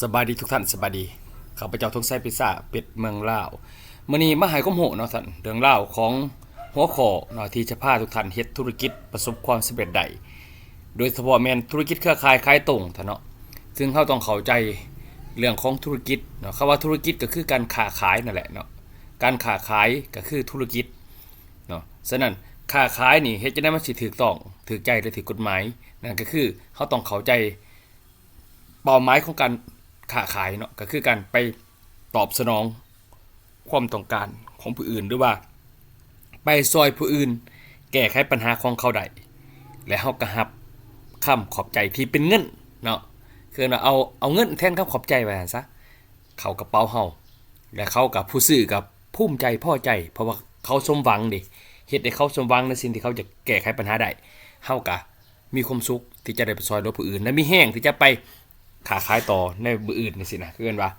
สบายดีทุกท่านสบายดีข้าพเจ้าทงไซพิซซ่าเป็ดเมืองลาวมื้อนี้มาให้ข้อมูลเนาะท่านเรื่องราวของหัวข้อเนาะที่จะพาทุกท่านเฮ็ดธุรกิจประสบความสำเร็จได้โดยเฉพาะแม่นธุรกิจเครือข่ายขายตรงท่านเนาะซึ่งเฮาต้องเข้าใจเรื่องของธุรกิจเนาะคำว่าธุรกิจก็คือการค้าขายนั่นแหละเนาะการค้าขายก็คือธุรกิจเนาะฉะนั้นค้าขายนี่เฮ็ดจังได๋มันสิถูกต้องถูกใจและถูกกฎหมายนั่นก็คือเฮาต้องเข้าใจเป้าหมายของการค้าขายเนาะก็คือการไปตอบสนองความต้องการของผู้อื่นหรือว่าไปซอยผู้อื่นแก้ไขปัญหาของเขาได้และเฮาก็รับคำขอบใจที่เป็นเงินเนาะคือเอาเงินแทนคำขอบใจไว้หั่นซะเข้ากระเป๋าเฮาและเขากับผู้ซื้อกับภูมิใจพอใจเพราะว่าเขาสมหวังดิเฮ็ดให้เขาสมหวังในสิ่งที่เขาจะแก้ไขปัญหาได้เฮาก็มีความสุขที่จะได้ไปซอยเหลือผู้อื่นและมีแรงที่จะไปค้าขายต่อในมื้ออื่นนี่สินะคือกันว่า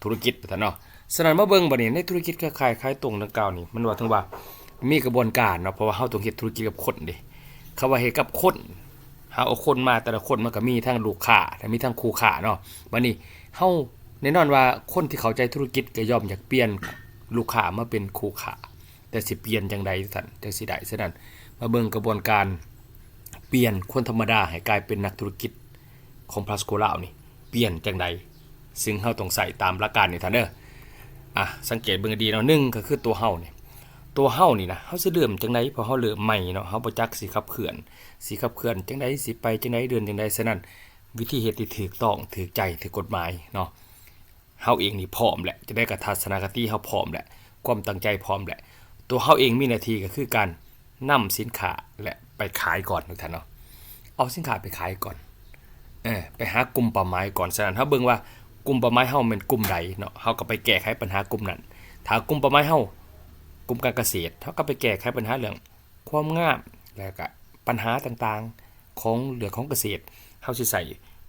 ธุรกิจท่านเนาะฉะนั้นมาเบิ่งบัดนี้ในธุรกิจเครือข่ายขายตรงดังกล่าวนี่มันว่าถึงว่ามีกระบวนการเนาะเพราะว่าเฮาต้องเฮ็ดธุรกิจกับคนเด้คำว่าเฮ็ดกับคนเฮาเอาคนมาแต่ละคนมันก็มีทั้งลูกค้าและมีทั้งคู่ค้าเนาะบัดนี้เฮาแน่นอนว่าคนที่เข้าใจธุรกิจก็ย่อมอยากเปลี่ยนลูกค้ามาเป็นคู่ค้าแต่สิเปลี่ยนจังได๋ท่านจังสิได้ฉะนั้นมาเบิ่งกระบวนการเปลี่ยนคนธรรมดาให้กลายเป็นนักธุรกิจของพลาสโกลาวนี่เปลี่ยนจังไดซึ่งเฮาต้องใส่ตามหลักการนี่ท่านเด้อสังเกตเบิ่งดีเนาะ1ก็คือตัวเฮานี่นะเฮาสิเริ่มจังได๋พอเฮาเริ่มใหม่เนาะเฮาบ่จักสิขับเคลื่อนจังได๋สิไปจังได๋เดินจังได๋ฉะนั้นวิธีเฮ็ดที่ถูกต้องถูกใจถูกกฎหมายเนาะเฮาเองนี่พร้อมแหละจะได้กับทัศนคติเฮาพร้อมแหละความตั้งใจพร้อมแหละตัวเฮาเองมีหน้าที่ก็คือการนำสินค้าและไปขายก่อนทุกท่านเนาะเอาสินค้าไปขายก่อนไปหากลุ่มเป้าหมายก่อนฉะนั้นเฮาเบิ่งว่ากลุ่มเป้าหมายเฮาเป็นกลุ่มใดเนาะเฮาก็ไปแก้ไขปัญหากลุ่มนั้นถ้ากลุ่มเป้าหมายเฮากลุ่มการเกษตรเฮาก็ไปแก้ไขปัญหาเรื่องความงามแล้วก็ปัญหาต่างๆของเรื่องของเกษตรเฮาสิใส่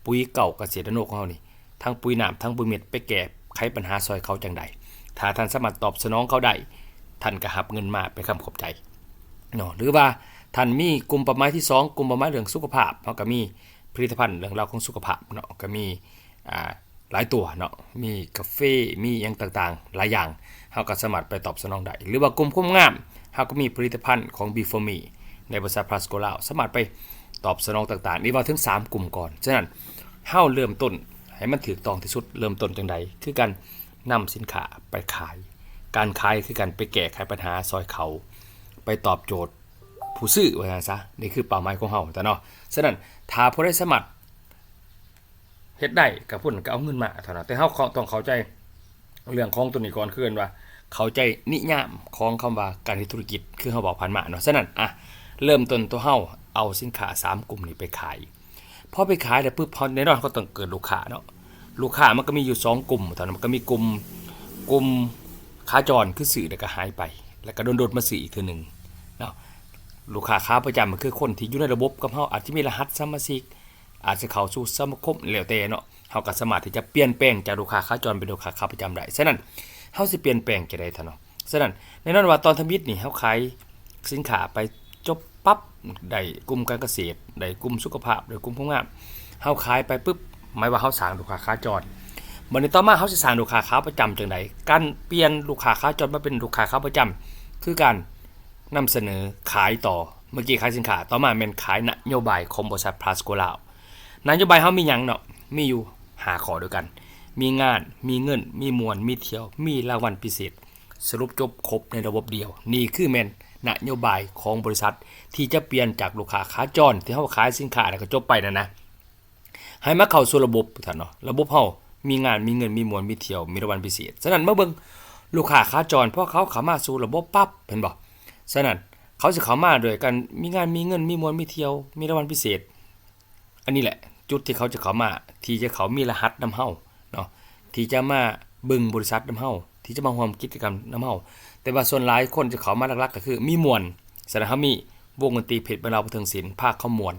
ปุ๋ยเก่าเกษตรนกของเฮานี่ทั้งปุ๋ยน้ำทั้งปุ๋ยเม็ดไปแก้ไขปัญหาซอยเขาจังใดถ้าท่านสามารถตอบสนองเขาได้ท่านก็รับเงินมาเป็นคำขอบใจเนาะหรือว่าท่านมีกลุ่มเป้าหมายที่2กลุ่มเป้าหมายเรื่องสุขภาพเฮาก็มีผลิตภัณฑ์เรื่องราวของสุขภาพเนาะก็มีหลายตัวเนาะมีกาแฟมีอย่างต่างๆหลายอย่างเฮาก็สามารถไปตอบสนองได้หรือว่ากลุ่มความงามเฮาก็มีผลิตภัณฑ์ของ Before Me ในบริษัท Plus Go ลาวสามารถไปตอบสนองต่างๆนี่ว่าถึง3กลุ่มก่อนฉะนั้นเฮาเริ่มต้นให้มันถูกต้องที่สุดเริ่มต้นจังได๋คือการนำสินค้าไปขายการขายคือการไปแก้ไขปัญหาซอยเขาไปตอบโจทย์ผู้ซื้อว่าซั่นซะนี่คือเป้าหมายของเฮาแต่เนาะฉะนั้นถ้าผู้ใดสมัครเฮ็ดได้กับพุ่นก็เอาเงินมาเท่านั้นแต่เฮาต้องเข้าใจเรื่องของตัวนี้ก่อนคือกันว่าเข้าใจนิยามของคำว่าการเฮ็ดธุรกิจคือเฮาบอกผ่านมาเนาะฉะนั้นเริ่มต้นตัวเฮาเอาสินค้า3กลุ่มนี้ไปขายพอไปขายแล้วปึ๊บพอแน่นอนก็ต้องเกิดลูกค้าเนาะลูกค้ามันก็มีอยู่2กลุ่มตอนนั้นมันก็มีกลุ่มขาจรคือซื้อแล้วก็หายไปแล้วก็โดนๆมาซื้ออีกเทื่อนึงเนาะลูกค้าขาประจำมันคือคนที่อยู่ในระบบกับเฮาอาจจะมีรหัสสมาชิกอาจจะเข้าสู่สมาคมแล้วแต่เนาะเฮาก็สามารถที่จะเปลี่ยนแปลงจากลูกค้าขาจรเป็นลูกค้าขาประจำได้ฉะนั้นเฮาสิเปลี่ยนแปลงจังได๋ท่านเนาะฉะนั้นแน่นอนว่าตอนทำบิดนี่เฮาขายสินค้าไปจบปั๊บได้กลุ่มการเกษตรได้กลุ่มสุขภาพได้กลุ่มความงามเฮาขายไปปึ๊บหมายว่าเฮาสร้างลูกค้าขาจรบัดนี้ต่อมาเฮาสิสร้างลูกค้าขาประจำจังได๋การเปลี่ยนลูกค้าขาจรมาเป็นลูกค้าขาประจำคือการนำเสนอขายต่อเมื่อกี้ขายสินค้าต่อมาแม่นขายนโยบายของบริษัท Plus Go ลาวนโยบายเฮามีหยังเนาะมีอยู่5ข้อด้วยกันมีงานมีเงินมีมวลมีเที่ยวมีรางวัลพิเศษสรุปจบครบในระบบเดียวนี่คือแม่นนโยบายของบริษัทที่จะเปลี่ยนจากลูกค้าขาจรที่เฮาขายสินค้าแล้วก็จบไปนั่นนะให้มาเข้าสู่ระบบท่านเนาะระบบเฮามีงานมีเงินมีมวลมีเที่ยวมีรางวัลพิเศษฉะนั้นมาเบิ่งลูกค้าขาจรพอเขาเข้ามาสู่ระบบปั๊บเห็นบ่ฉะนั้นเขาสิเข้ามาด้วยกันมีงานมีเงินมีมวลมีเที่ยวมีรางวัลพิเศษอันนี้แหละจุดที่เขาจะเข้ามาที่จะเขามีรหัสนำเฮาเนาะที่จะมาเบิ่งบริษัทนำเฮาที่จะมาร่วมกิจกรรมนำเฮาแต่ว่าส่วนหลายคนจะเข้ามาหลักๆก็คือมีมวลแสดงเฮามีวงดนตรีเพชรบรรเลาบันเทิงศิลป์ภาคเขามวล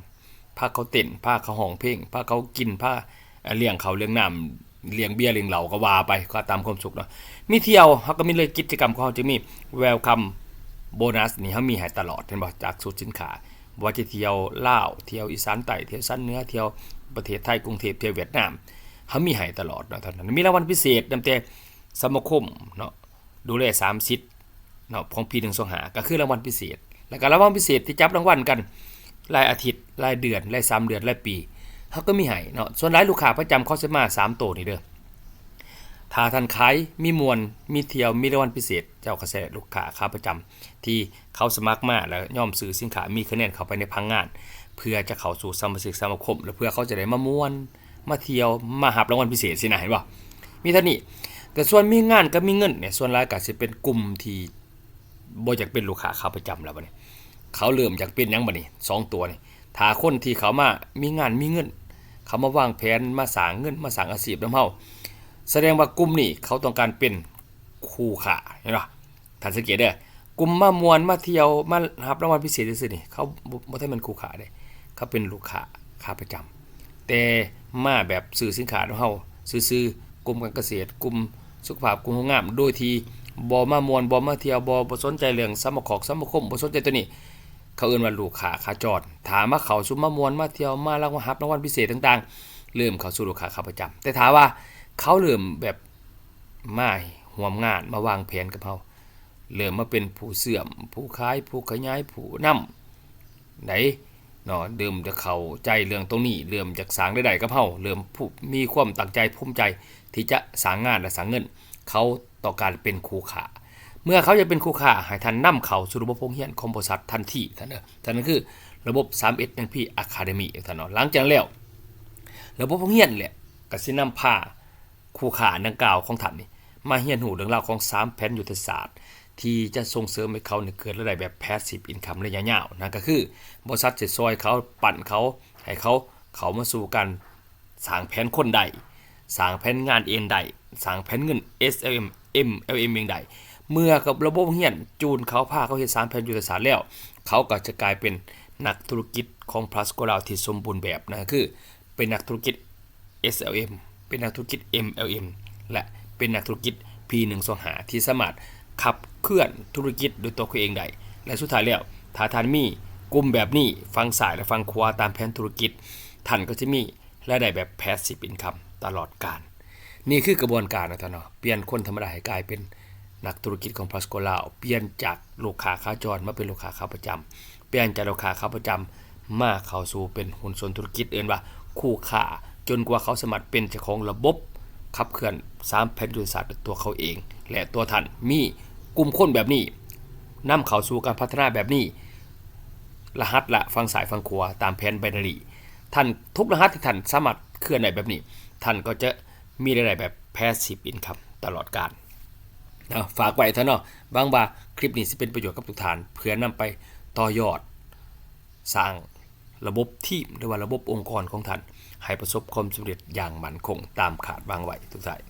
ภาคเขาเต้นภาคเขาร้องเพลงภาคเขากินภาคเลี้ยงเขาเลี้ยงน้ำเลี้ยงเบียร์เลี้ยงเหล้าก็ว่าไปก็ตามความสุขเนาะมีเที่ยวเฮาก็มีเลยกิจกรรมของเฮาจะมีแวลคัมโบนัสนี่เฮามีให้ตลอดเห็นบ่จากสูตรสินค้าว่าจะเที่ยวลาวเที่ยวอีสานใต้เที่ยวสันเหนือเที่ยวประเทศไทยกรุงเทพเที่ยวเวียดนาม เขามีให้ตลอดเนาะท่านมีรางวัลพิเศษนำแต่สมาคมเนาะดูแล3สิทธิ์เนาะของปี125ก็คือรางวัลพิเศษแล้วก็รางวัลพิเศษที่จับรางวัลกันรายอาทิตย์รายเดือนราย3เดือนรายปีเขาก็มีให้เนาะส่วนหลายลูกค้าประจำเขาสิมา3ตัวนี่เด้อถ้าท่านขายมีมวลมีเที่ยวมีรางวัลพิเศษเจ้าก็แสลูกค้าขาประจำที่เขาสมัครมาแล้วย่อมซื้อสินค้ามีคะแนนเข้าไปในพังงานเพื่อจะเข้าสู่สมาชิกสมาคมและเพื่อเขาจะได้มามวนมาเที่ยวมาหับรางวัลพิเศษสินะเห็นบ่มีเท่านี้แต่ส่วนมีงานก็มีเงินเนี่ยส่วนหลายก็สิเป็นกลุ่มที่บ่อยากเป็นลูกค้าขาประจำแล้วบัดนี้เขาเริ่มอยากเป็นหยังบัดนี้2ตัวนี่ถ้าคนที่เขามามีงานมีเงินเขามาวางแผนมาสร้างเงินมาสร้างอาชีพนำเฮาแสดงว่ากลุ่มนี้เขาต้องการเป็นคู่ค้าเห็นบ่ท่านสังเกตเด้อกลุ่มมามวนมาเที่ยวมารับรางวัลพิเศษซื่อๆนี่เขาบ่ได้เป็นคู่ค้าเด้เขาเป็นลูกค้าขาประจำแต่มาแบบซื้อสินค้าของเฮาซื้อๆกลุ่มการเกษตรกลุ่มสุขภาพกลุ่มงามโดยที่บ่มามวนบ่มาเที่ยวบ่สนใจเรื่องสมาคมบ่สนใจตัวนี้เขาเอิ้นว่าลูกค้าขาจรถามมาเข้าสู่มามวนมาเที่ยวมารางวัลรับรางวัลพิเศษต่างๆเริ่มเข้าสู่ลูกค้าขาประจำแต่ถามว่าเขาเริ่มแบบมาร่วมงานมาวางแผนกับเฮาเริ่มมาเป็นผู้เสื่อมผู้ขายผู้ขยายผู้นำไดเนาะเริ่มจะเข้าใจเรื่องตรงนี้เริ่มจากสร้างได้กับเฮาเริ่มมีความตั้งใจภูมิใจที่จะสร้างงานและสร้างเงินเขาต้องการเป็นคู่ค้าเมื่อเขาจะเป็นคู่ค้าให้ท่านนำเข้าสู่ระบบโรงเรียนของบริษัททันทีท่านนั่นคือระบบ 3S1P Academy ท่านเนาะหลังจากนั้นแล้วระบบโรงเรียนแหละก็สินำพาคู่ค้าดังกล่าวของท่านนี่มาเรียนรู้เรื่องราวของ3แผนยุทธศาสตร์ที่จะส่งเสริมให้เขาเกิดรายได้แบบ passive income ระยะยาวนั่นก็คือบริษัทจะซอยเขาปั่นเขาให้เขามาสู่การสร้างแผนคนใดสร้างแผนงานเองใดสร้างแผนเงิน SLM MLM เองใดเมื่อกับระบบเรียนจูนเขาพาเขาเฮ็ด3แผนยุทธศาสตร์แล้วเขาก็จะกลายเป็นนักธุรกิจของ Plus Global ที่สมบูรณ์แบบนั่นคือเป็นนักธุรกิจ SLM เป็นนักธุรกิจ MLM และเป็นนักธุรกิจ P125 ที่สามารถขับเคลื่อนธุรกิจโดยตัวเขาเองได้และสุดท้ายแล้วถ้าท่านมีกลุ่มแบบนี้ฟังซ้ายและฟังขวาตามแผนธุรกิจท่านก็จะมีรายได้แบบ passive income ตลอดกาลนี่คือกระบวนการนะท่านเนาะเปลี่ยนคนธรรมดาให้กลายเป็นนักธุรกิจของ Plus Global เปลี่ยนจากลูกค้าขาจรมาเป็นลูกค้าขาประจำเปลี่ยนจากลูกค้าขาประจำมาเข้าสู่เป็นหุ้นส่วนธุรกิจเอิ้นว่าคู่ค้าจนกว่าเขาสามารถเป็นเจ้าของระบบขับเคลื่อน3แผนยุทธศาสตร์ด้วยตัวเขาเองและตัวท่านมีกลุ่มคนแบบนี้นำเข้าสู่การพัฒนาแบบนี้รหัสละฟังสายฟังขวาตามแผนไบนารีท่านทุกรหัสที่ท่านสามารถเคลื่อนได้แบบนี้ท่านก็จะมีรายได้แบบ passive income ตลอดกาลฝากไว้ท่านเนาะบางว่าคลิปนี้สิเป็นประโยชน์กับทุกท่านเพื่อนำไปต่อยอดสร้างระบบทีมหรือว่าระบบองค์กรของท่านให้ประสบความสำเร็จอย่างมั่นคงตามคาดวางไว้ทุกท่าน